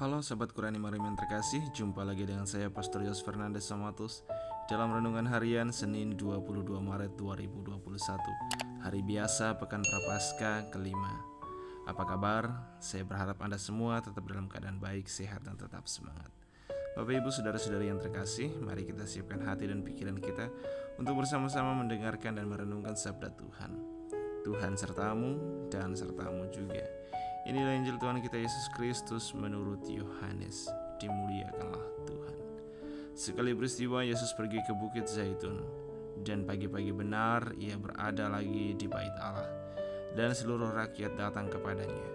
Halo Sobat Qurani Marim yang terkasih, jumpa lagi dengan saya Pastor Yos Fernandes Somatus dalam Renungan Harian Senin 22 Maret 2021, hari biasa Pekan Prapaskah kelima. Apa kabar? Saya berharap Anda semua tetap dalam keadaan baik, sehat, dan tetap semangat. Bapak Ibu Saudara-saudari yang terkasih, mari kita siapkan hati dan pikiran kita untuk bersama-sama mendengarkan dan merenungkan sabda Tuhan. Tuhan sertamu dan sertamu juga. Inilah Injil Tuhan kita Yesus Kristus menurut Yohanes. Dimuliakanlah Tuhan. Sekali peristiwa Yesus pergi ke Bukit Zaitun, dan pagi-pagi benar ia berada lagi di bait Allah, dan seluruh rakyat datang kepadanya.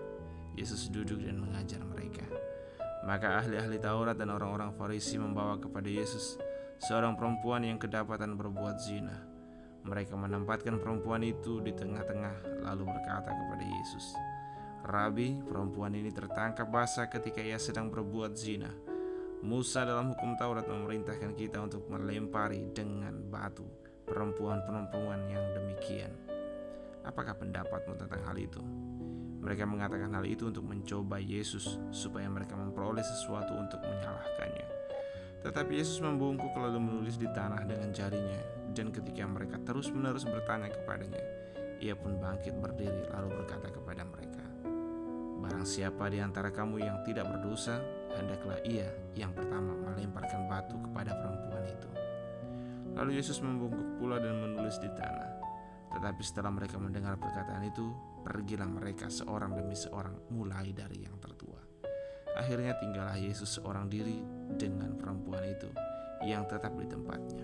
Yesus duduk dan mengajar mereka. Maka ahli-ahli Taurat dan orang-orang Farisi membawa kepada Yesus seorang perempuan yang kedapatan berbuat zina. Mereka menempatkan perempuan itu di tengah-tengah, lalu berkata kepada Yesus, "Rabi, perempuan ini tertangkap basah ketika ia sedang berbuat zina. Musa dalam hukum Taurat memerintahkan kita untuk melempari dengan batu perempuan-perempuan yang demikian. Apakah pendapatmu tentang hal itu?" Mereka mengatakan hal itu untuk mencoba Yesus, supaya mereka memperoleh sesuatu untuk menyalahkannya. Tetapi Yesus membungkuk lalu menulis di tanah dengan jarinya, dan ketika mereka terus-menerus bertanya kepadanya, ia pun bangkit berdiri lalu berkata kepada mereka, "Barang siapa di antara kamu yang tidak berdosa, hendaklah ia yang pertama melemparkan batu kepada perempuan itu." Lalu Yesus membungkuk pula dan menulis di tanah. Tetapi setelah mereka mendengar perkataan itu, pergilah mereka seorang demi seorang, mulai dari yang tertua. Akhirnya tinggallah Yesus seorang diri dengan perempuan itu yang tetap di tempatnya.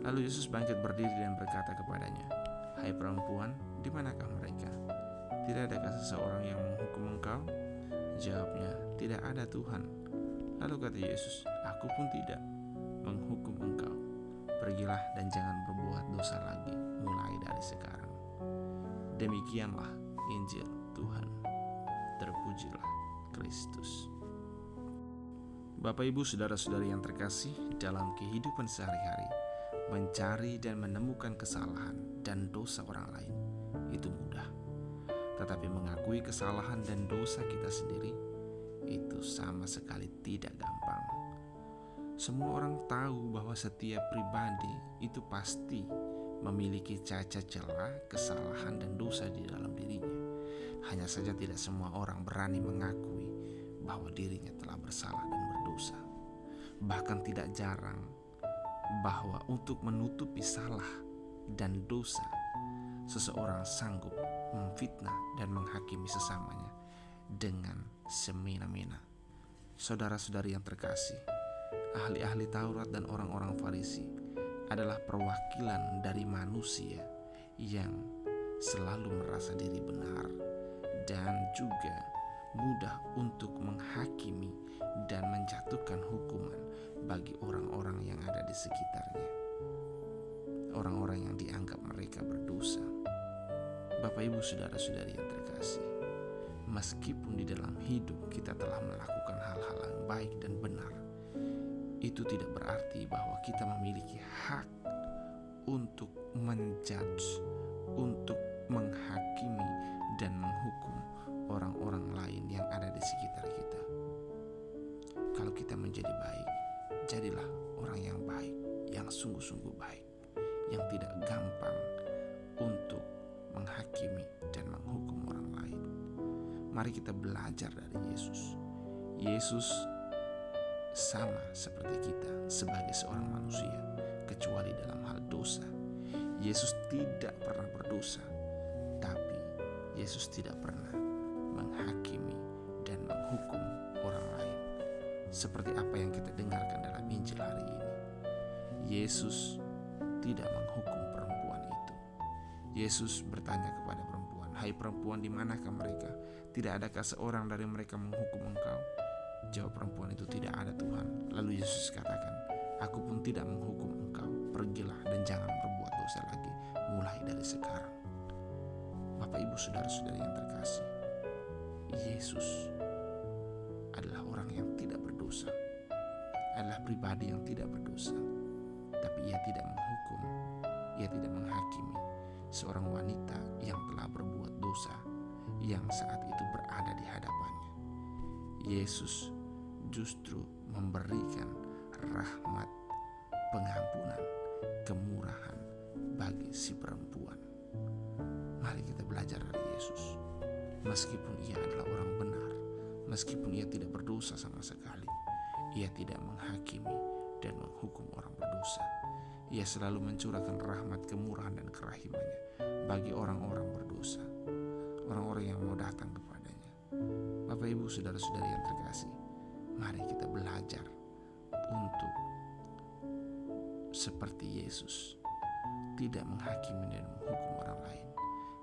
Lalu Yesus bangkit berdiri dan berkata kepadanya, "Hai perempuan, di manakah mereka? Tidak adakah seseorang yang menghukum engkau?" Jawabnya, "Tidak ada, Tuhan." Lalu kata Yesus, "Aku pun tidak menghukum engkau. Pergilah dan jangan berbuat dosa lagi mulai dari sekarang." Demikianlah Injil Tuhan. Terpujilah Kristus. Bapak Ibu Saudara-saudari yang terkasih, dalam kehidupan sehari-hari, mencari dan menemukan kesalahan dan dosa orang lain itu mudah. Tetapi mengakui kesalahan dan dosa kita sendiri itu sama sekali tidak gampang. Semua orang tahu bahwa setiap pribadi itu pasti memiliki cacat celah, kesalahan, dan dosa di dalam dirinya. Hanya saja tidak semua orang berani mengakui bahwa dirinya telah bersalah dan berdosa. Bahkan tidak jarang bahwa untuk menutupi salah dan dosa, seseorang sanggup memfitnah dan menghakimi sesamanya dengan semena-mena. Saudara-saudari yang terkasih, ahli-ahli Taurat dan orang-orang Farisi adalah perwakilan dari manusia yang selalu merasa diri benar dan juga mudah untuk menghakimi dan menjatuhkan hukuman bagi orang-orang yang ada di sekitarnya, orang-orang yang dianggap mereka berdosa. Bapak Ibu Saudara-saudari yang terkasih, meskipun di dalam hidup kita telah melakukan hal-hal yang baik dan benar, itu tidak berarti bahwa kita memiliki hak untuk menjudge, untuk menghakimi dan menghukum orang-orang lain yang ada di sekitar kita. Kalau kita menjadi baik, jadilah orang yang baik, yang sungguh-sungguh baik, yang tidak gampang untuk menghakimi dan menghukum orang lain. Mari kita belajar dari Yesus. Yesus sama seperti kita sebagai seorang manusia, kecuali dalam hal dosa. Yesus tidak pernah berdosa, tapi Yesus tidak pernah menghakimi dan menghukum orang lain. Seperti apa yang kita dengarkan dalam Injil hari ini, Yesus tidak menghukum perempuan itu. Yesus bertanya kepada perempuan, "Hai perempuan, di manakah mereka? Tidak adakah seorang dari mereka menghukum engkau?" Jawab perempuan itu, "Tidak ada, Tuhan." Lalu Yesus katakan, "Aku pun tidak menghukum engkau. Pergilah dan jangan berbuat dosa lagi mulai dari sekarang." Bapak Ibu Saudara-saudari yang terkasih, Yesus adalah orang yang tidak berdosa, adalah pribadi yang tidak berdosa. Tapi ia tidak menghukum, ia tidak menghakimi seorang wanita yang telah berbuat dosa yang saat itu berada di hadapannya. Yesus justru memberikan rahmat, pengampunan, kemurahan bagi si perempuan. Mari kita belajar dari Yesus. Meskipun ia adalah orang benar, meskipun ia tidak berdosa sama sekali, ia tidak menghakimi dan menghukum orang berdosa. Ia selalu mencurahkan rahmat, kemurahan, dan kerahimannya bagi orang-orang berdosa, orang-orang yang mau datang kepadanya. Bapak, Ibu, saudara-saudari yang terkasih, mari kita belajar untuk seperti Yesus, tidak menghakimi dan menghukum orang lain,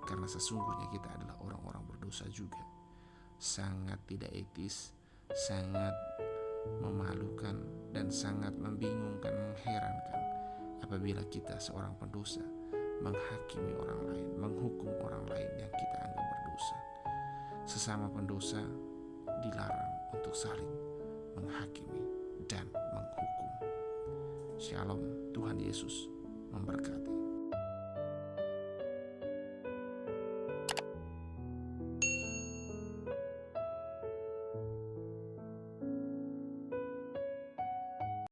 karena sesungguhnya kita adalah orang-orang berdosa juga. Sangat tidak etis, sangat memalukan, dan sangat membingungkan, mengherankan apabila kita seorang pendosa menghakimi orang lain, menghukum orang lain yang kita anggap berdosa. Sesama pendosa dilarang untuk saling menghakimi dan menghukum. Shalom, Tuhan Yesus memberkati.